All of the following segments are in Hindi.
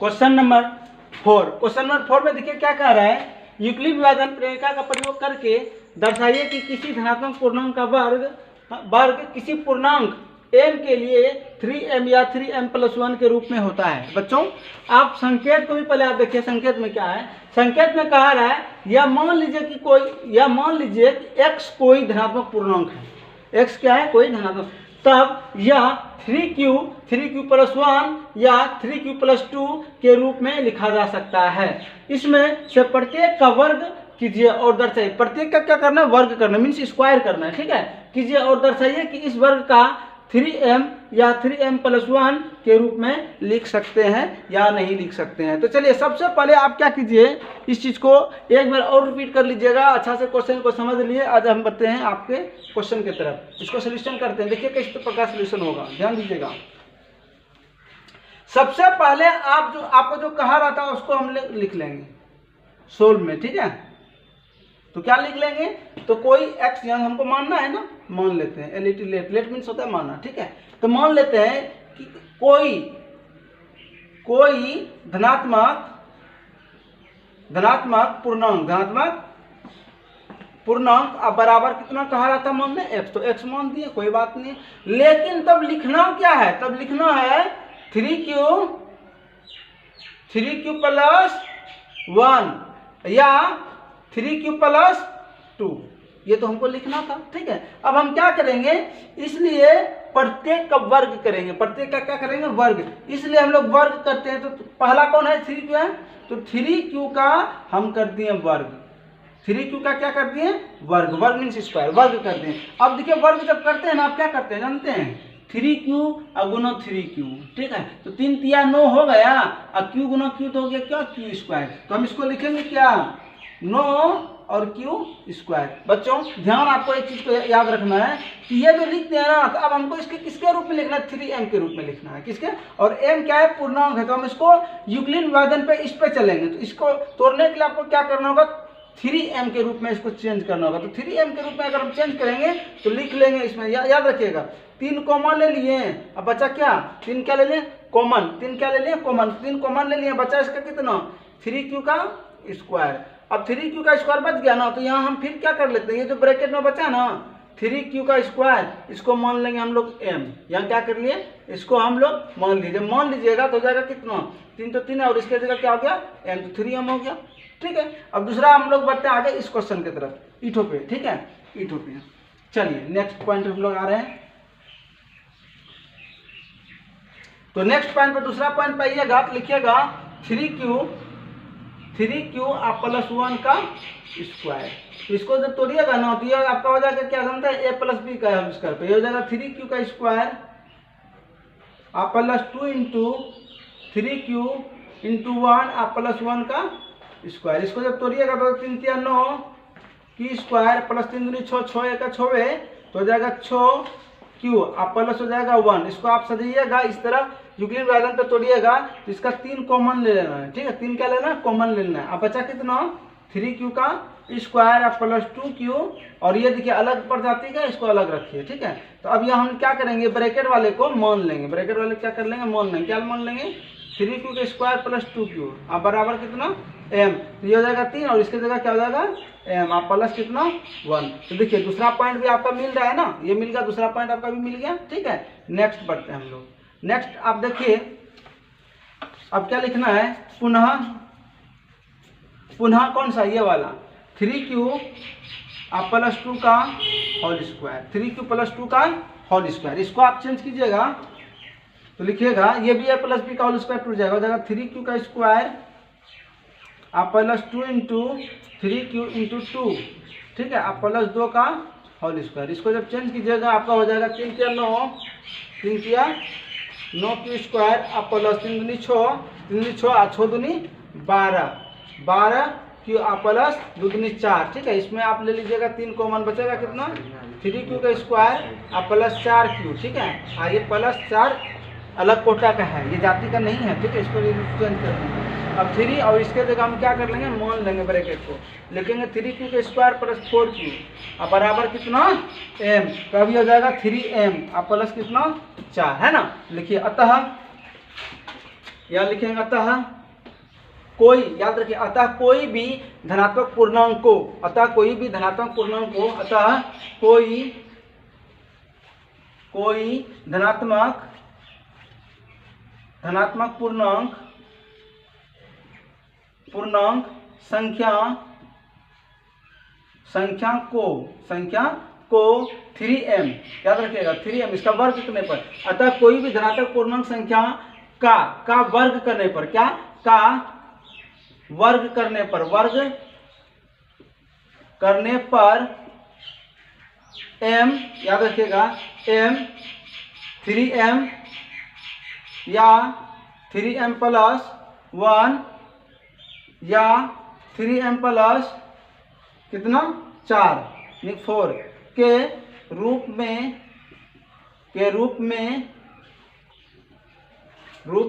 Question number 4। क्वेश्चन नंबर 4 में देखिए क्या कह रहा है, यूक्लिड विभाजन प्रेरिका का प्रयोग करके दर्शाइए कि किसी धनात्मक पूर्णांक का वर्ग किसी पूर्णांक m के लिए 3m या 3m+1 के रूप में होता है। बच्चों आप संकेत को भी पहले आप देखिए, संकेत में क्या है। संकेत में कहा रहा है या मान लीजिए कि x कोई धनात्मक पूर्णांक है, x क्या है, कोई धनात्मक, तब यह 3q+1 या 3q+2 के रूप में लिखा जा सकता है। इसमें से प्रत्येक का वर्ग कीजिए और दर्शाइए। प्रत्येक का क्या करना है, वर्ग करना, मीन्स स्क्वायर करना है, ठीक है। कीजिए और दर्शाइए कि इस वर्ग का 3m या 3m+1 के रूप में लिख सकते हैं या नहीं लिख सकते हैं। तो चलिए सबसे पहले आप क्या कीजिए, इस चीज़ को एक बार और रिपीट कर लीजिएगा, अच्छा से क्वेश्चन को समझ लिए। आज हम बढ़ते हैं आपके क्वेश्चन की तरफ, इसको सोल्यूशन करते हैं। देखिए किस प्रकार सोल्यूशन होगा, ध्यान दीजिएगा। सबसे पहले आपको जो कहा रहा था उसको हम लिख लेंगे सोल्व में, ठीक है। तो क्या लिख लेंगे, तो कोई x यहाँ हमको मानना है ना, मान लेते हैं, लेट मीन्स होता है मानना, ठीक है। तो मान लेते हैं कि कोई धनात्मक पूर्णांक अब बराबर कितना कहा रहा था, मान लें x, तो x मान दिए, कोई बात नहीं। लेकिन तब लिखना क्या है, तब लिखना है 3q+1 या 3q+2, ये तो हमको लिखना था, ठीक है। अब हम क्या करेंगे, इसलिए प्रत्येक का वर्ग करेंगे, प्रत्येक का क्या करेंगे, वर्ग। इसलिए हम लोग वर्ग करते हैं। तो पहला कौन है, 3q है, तो 3q का हम कर दिए वर्ग, 3q का क्या कर दिए, वर्ग, वर्ग मीन्स स्क्वायर, वर्ग कर दिए। अब देखिए वर्ग जब करते हैं ना, आप क्या करते हैं जानते हैं, 3q गुना 3q, ठीक है। तो 3 तिया 9 हो गया, और q गुना q तो हो गया क्या, q²। तो हम इसको लिखेंगे क्या, 9 और q²। बच्चों ध्यान, आपको एक चीज को याद रखना है कि ये जो लिखते हैं ना, तो अब हमको इसके किसके रूप में लिखना है, 3m के रूप में लिखना है, किसके, और m क्या है, पूर्णांक है। तो हम इसको यूक्लिड विभाजन पे इस पे चलेंगे। तो इसको तोड़ने के लिए आपको क्या करना होगा, 3m के रूप में इसको चेंज करना होगा। तो 3m के रूप में अगर हम चेंज करेंगे तो लिख लेंगे इसमें, याद रखिएगा, 3 कॉमन ले लिए, अब बचा क्या, 3 क्या ले लिए, कॉमन, 3 क्या ले लिए, कॉमन, 3 कॉमन ले लिए, बचा इसका कितना, 3q का स्क्वायर। अब 3q का स्क्वायर बच गया ना, तो यहाँ हम फिर क्या कर लेते हैं, ये जो ब्रैकेट में बचा ना 3q का स्क्वायर, इसको मान लेंगे हम लोग m, यहाँ क्या कर लिए, इसको हम लोग मान लीजिए, मान लीजिएगा तो हो जाएगा कितना, 3 तो 3 है, और इसके जगह क्या हो गया, m, तो 3m हो गया, ठीक है। अब दूसरा हम लोग बढ़ते हैं आगे इस क्वेश्चन की तरफ, ईटो पे, ठीक है, ईटो पे। चलिए नेक्स्ट पॉइंट हम लोग आ रहे हैं। तो नेक्स्ट पॉइंट पर दूसरा पॉइंट पाइएगा, तो लिखिएगा 3q+1 का स्क्वायर। तो इसको जब तोड़िएगा ना, तो ये आपका हो जाएगा क्या, जानते हैं, a+b का हम स्क्वायर पे, ये हो जाएगा 3q का स्क्वायर +2 इंटू 3q इंटू 1 +1 का स्क्वायर। इसको जब तोड़िएगा तो 3 तिया 9 q स्क्वायर +3 दूनी 6, 6 1 6, तो हो जाएगा 6q, प्लस हो जाएगा 1। इसको आप सजाइएगा इस तरह, यूक्लिड विभाजन पे तोड़िएगा, तो इसका 3 कॉमन ले लेना है, ठीक है, 3 क्या लेना है, कॉमन ले लेना है। अब बचा कितना, 3q का स्क्वायर +2q, और ये देखिए अलग पड़ जाती है, इसको अलग रखिए, ठीक है। तो अब यहाँ हम क्या करेंगे, ब्रैकेट वाले को मान लेंगे, ब्रैकेट वाले क्या कर लेंगे, मान लेंगे, क्या मान लेंगे, 3q का स्क्वायर +2q, अब बराबर कितना, m, तो ये हो जाएगा 3, और इसके जगह क्या हो जाएगा, m, आप प्लस कितना, 1। तो देखिए दूसरा पॉइंट भी आपका मिल रहा है ना, ये मिल गया, दूसरा पॉइंट आपका भी मिल गया, ठीक है। नेक्स्ट बढ़ते हैं हम लोग। नेक्स्ट आप देखिए, अब क्या लिखना है, पुनः कौन सा, ये वाला 3q +2 का होल स्क्वायर, 3q+2 का होल स्क्वायर। इसको आप चेंज कीजिएगा, तो लिखिएगा, ये भी a+b का होल स्क्वायर टूट जाएगा, हो जाएगा 3q का स्क्वायर +2 इंटू 3q इंटू 2, ठीक है, +2 का होल स्क्वायर। इसको जब चेंज कीजिएगा आपका हो जाएगा 3 तिया 9, 3 तिया 9 q स्क्वायर +3 दूनी 6, 3 दूनी 6, 6 दूनी 12, 12 q +2 दूनी 4, ठीक है। इसमें आप ले लीजिएगा 3 कॉमन, बचेगा कितना, 3q का स्क्वायर +4q, ठीक है। ये +4 अलग कोटा का है, ये जाति का नहीं है, ठीक है, इसको चेंज कर देंगे। अब 3 और इसके जगह हम क्या कर लेंगे, मान लेंगे, ब्रैकेट को लिखेंगे 3q का स्क्वायर +4q, अब बराबर कितना, m, तो अभी हो जाएगा 3m, अब प्लस कितना, 4, है ना। लिखिए, अतः यहाँ लिखेंगे अतः कोई, याद रखिए, अतः कोई भी धनात्मक पूर्णांक को, अतः कोई भी धनात्मक पूर्णांक को, अतः कोई धनात्मक पूर्णांक संख्या को 3m, याद रखिएगा 3m, इसका वर्ग करने पर, अतः कोई भी धनात्मक पूर्णांक संख्या का वर्ग करने पर, क्या का वर्ग करने पर m, याद रखिएगा m 3m या 3m प्लस 1 या 3m प्लस कितना 4 4 के रूप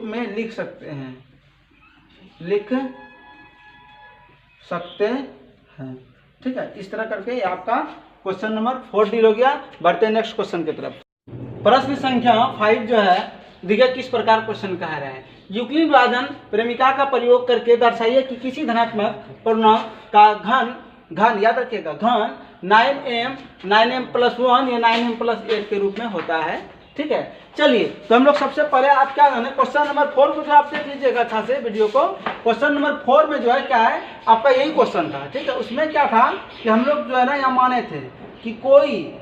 में लिख सकते हैं, ठीक है। इस तरह करके आपका क्वेश्चन नंबर 4 डील हो गया। बढ़ते हैं नेक्स्ट क्वेश्चन की तरफ। प्रश्न संख्या 5 जो है, देखिए किस प्रकार क्वेश्चन कह रहे हैं। यूक्लिड विभाजन प्रेमिका का प्रयोग करके दर्शाइए कि किसी धनात्मक पूर्णांक का घन, याद रखिएगा घन 9m प्लस 1 या 9m प्लस 8 के रूप में होता है, ठीक है। चलिए, तो हम लोग सबसे पहले आप क्या जाने, क्वेश्चन नंबर 4 को जो आप देख लीजिएगा अच्छा से वीडियो को। क्वेश्चन नंबर 4 में जो है क्या है, आपका यही क्वेश्चन था, ठीक है। उसमें क्या था कि हम लोग जो है ना यहाँ माने थे कि कोई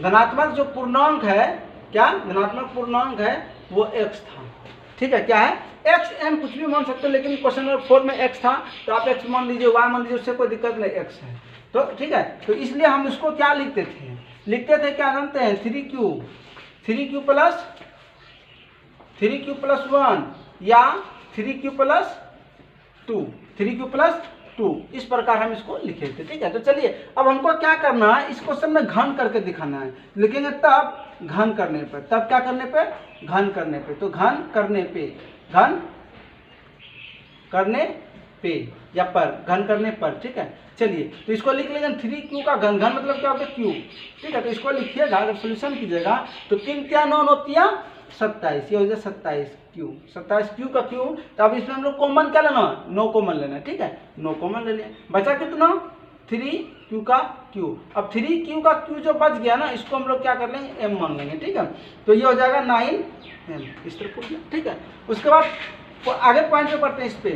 धनात्मक जो पूर्णांक है, क्या धनात्मक पूर्णांक है वो x था, ठीक है। क्या है x, m कुछ भी मान सकते हो, लेकिन क्वेश्चन नंबर 4 में x था, तो आप x मान लीजिए, y मान लीजिए, उससे कोई दिक्कत नहीं, x है तो ठीक है। तो इसलिए हम इसको क्या लिखते थे क्या जानते हैं, 3q प्लस 1 या 3q प्लस 2, इस प्रकार हम इसको लिखे थे, ठीक है। तो चलिए, अब हमको क्या करना है, इस क्वेश्चन में घन करके दिखाना है। लिखेंगे तब घन करने पर, तब क्या करने पे, घन करने पे, तो घन करने पर, ठीक है। चलिए, तो इसको लिख लेंगे 3q का घन मतलब क्या होता है q, ठीक है। तो इसको लिखिएगा, अगर सोल्यूशन कीजिएगा तो 3 × 9 = 27, ये हो जाए 27q का q। तो अब इसमें हम लोग कॉमन क्या लेना, 9 कॉमन लेना, ठीक है। 9 कॉमन ले लिया, बचा कितना 3q का q। अब 3q का q जो बच गया ना, इसको हम लोग क्या कर लेंगे, m मान लेंगे, ठीक है। तो ये हो जाएगा 9m, इस तरह पूछ, ठीक है। उसके बाद आगे पॉइंट पे पढ़ते हैं इस पे,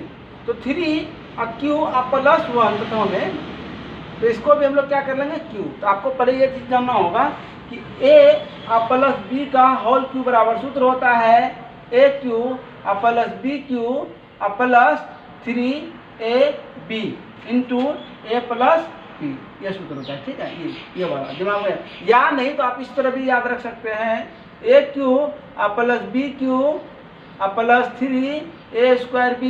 तो 3q प्लस 1 बताओ में, तो इसको भी हम लोग क्या कर लेंगे q। तो आपको पहले ये चीज जानना होगा कि a प्लस b का होल क्यूब बराबर सूत्र होता है aq plus bq plus 3ab into a plus b, ये सूत्र होता है, ठीक है। ये वाला दिमाग में, या नहीं तो आप इस तरह भी याद रख सकते हैं, aq plus bq plus 3a² b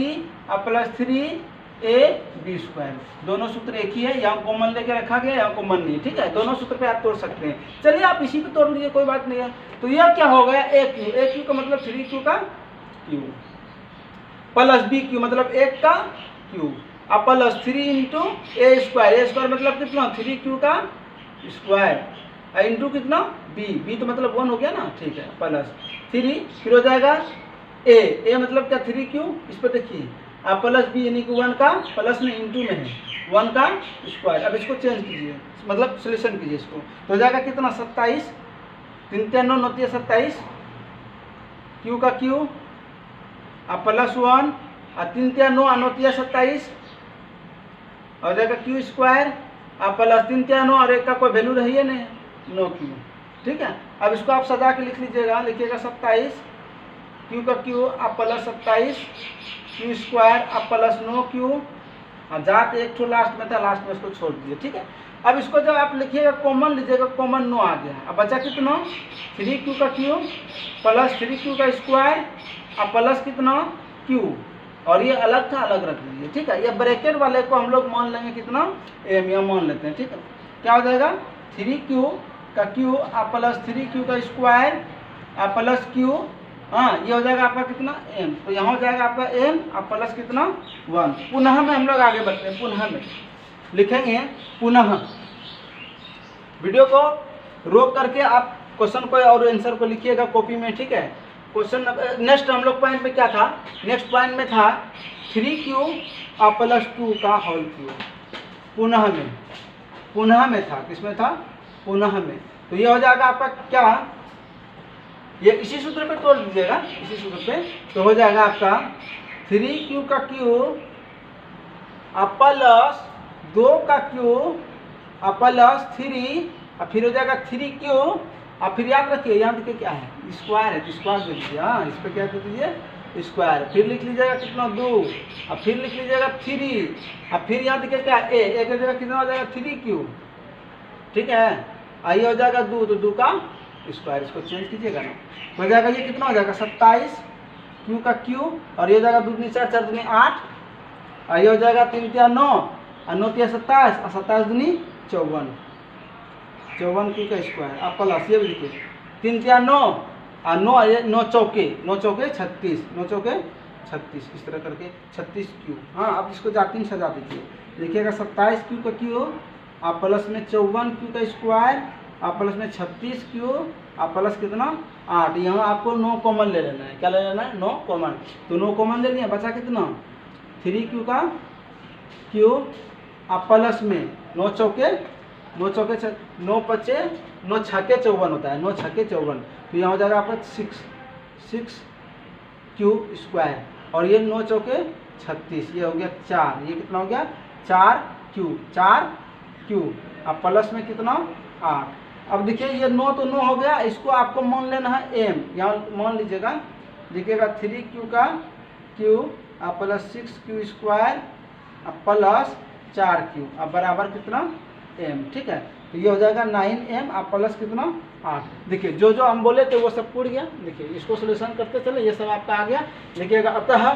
plus 3ab², दोनों सूत्र एक ही है, यहाँ कॉमन लेके रखा गया, यहाँ कॉमन नहीं, ठीक है। दोनों सूत्र पे आप तोड़ सकते हैं। चलिए, आप इसी पे तोड़ लीजिए, कोई बात नहीं है। तो यह क्या हो गया, aq का मतलब 3q का q प्लस bq मतलब 1 का q प्लस 3 × a² मतलब कितना 3q का स्क्वायर इंटू कितना b तो मतलब 1 हो गया ना, ठीक है, प्लस 3, फिर हो जाएगा a मतलब क्या 3q, इस पर देखिए, प्लस b यानी कि 1 का प्लस में इंटू में है 1 का स्क्वायर। अब इसको चेंज कीजिए, मतलब सोल्यूशन कीजिए इसको, तो हो जाएगा कितना 27, 3 × 9 = 27, q का q प्लस 1 और 3 × 9 = 27, हो जाएगा q² प्लस 3 × 9 और 1 का कोई वैल्यू रही है नहीं, 9q, ठीक है। अब इसको आप सजा के लिख लीजिएगा, लिखिएगा 27 q का q plus 27 q² plus 9q, और जात एक ठो लास्ट में था, लास्ट में इसको छोड़ दीजिए, ठीक है। अब इसको जब आप लिखिएगा कॉमन लीजिएगा, कॉमन 9 आ गया। अब बचा कितना 3q का q प्लस 3q का स्क्वायर प्लस कितना q, और ये अलग था, अलग रख लीजिए, ठीक है। ये ब्रैकेट वाले को हम लोग मान लेंगे कितना m, या मान लेते हैं, ठीक है। क्या हो जाएगा 3q का q प्लस 3q का स्क्वायर प्लस q, हाँ, ये हो जाएगा आपका कितना m, तो यहाँ हो जाएगा आपका m प्लस कितना 1। पुनः में हम लोग आगे बढ़ते हैं, पुनः में लिखेंगे, पुनः वीडियो को रोक करके आप क्वेश्चन को और आंसर को लिखिएगा कॉपी में, ठीक है। क्वेश्चन नेक्स्ट हम लोग पॉइंट में क्या था, नेक्स्ट पॉइंट में था 3q + 2 का होल क्यूब, पुनः में था, किसमें था, पुनः में। तो ये हो जाएगा आपका क्या, ये इसी सूत्र पे तोड़ दीजिएगा, इसी सूत्र पे, तो हो जाएगा आपका 3q का क्यूब + 2 का क्यूब + 3, और फिर हो जाएगा 3q, और फिर याद रखिए, यहाँ देखिए क्या है, स्क्वायर है, तो स्क्वायर दे दीजिए, हाँ इस पर क्या दे दीजिए, स्क्वायर। फिर लिख लीजिएगा कितना 2, और फिर लिख लीजिएगा 3, और फिर यहाँ देखिए क्या ए की जगह कितना हो जाएगा 3q, ठीक है। आइए हो जाएगा 2, तो 2 का स्क्वायर, इसको चेंज कीजिएगा ना, हो जाएगा ये कितना हो जाएगा 27q का क्यूब, और ये हो जाएगा 2 दूनी 4, 4 दूनी 8, और ये हो जाएगा 3 × 9, और 9 × 27, और 27 दूनी 54, 54q का स्क्वायर। आप प्लस ये भी देखिए 3 × 9, और 9 चौके 36, 9 चौके 36, इस तरह करके 36q। हाँ आप इसको जाती सजा दीजिए, देखिएगा 27q का क्यूब, आप प्लस में 54q का स्क्वायर, आप प्लस में 36q, आप प्लस कितना 8। यहाँ आपको 9 कॉमन ले लेना है, क्या ले लेना है 9 कॉमन, तो 9 कॉमन ले लिया, बचा कितना 3q का क्यूब, आप प्लस में 9 चौके 9 छक्के 54 होता है, 9 छक्के 54, तो यहाँ हो जाएगा आपका 6q स्क्वायर, और ये 9 चौके 36, ये हो गया 4, ये कितना हो गया 4q, अब प्लस में कितना 8। अब देखिए ये 9 तो 9 हो गया, इसको आपको मान लेना है m, यहाँ मान लीजिएगा, देखिएगा 3q का क्यूब आप प्लस 6q स्क्वायर अब प्लस 4q, अब बराबर कितना m, ठीक है। तो ये हो जाएगा 9m, आप प्लस कितना 8। देखिए जो जो हम बोले थे वो सब पूछ गया, देखिए इसको सोल्यूशन करते चले, ये सब आपका आ गया। देखिएगा अतः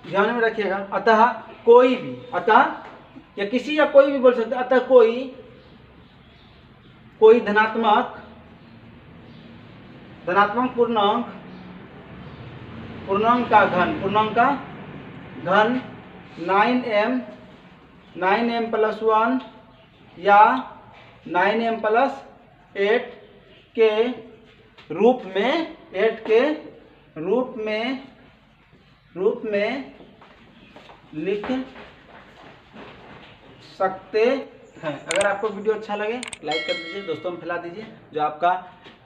ध्यान में रखिएगा, अतः कोई भी, अतः या किसी या कोई भी बोल सकते, अतः कोई धनात्मक पूर्णांक का घन 9m + 1 या 9m + 8 के रूप में लिख सकते हैं। अगर आपको वीडियो अच्छा लगे लाइक कर दीजिए, दोस्तों में फैला दीजिए। जो आपका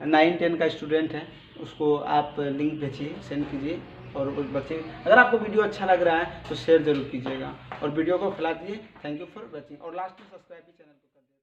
9-10 का स्टूडेंट है उसको आप लिंक भेजिए, सेंड कीजिए, और उस बच्चे, अगर आपको वीडियो अच्छा लग रहा है तो शेयर जरूर कीजिएगा और वीडियो को फैला दीजिए। थैंक यू फॉर वॉचिंग, और लास्ट में सब्सक्राइब भी चैनल को कर दीजिए।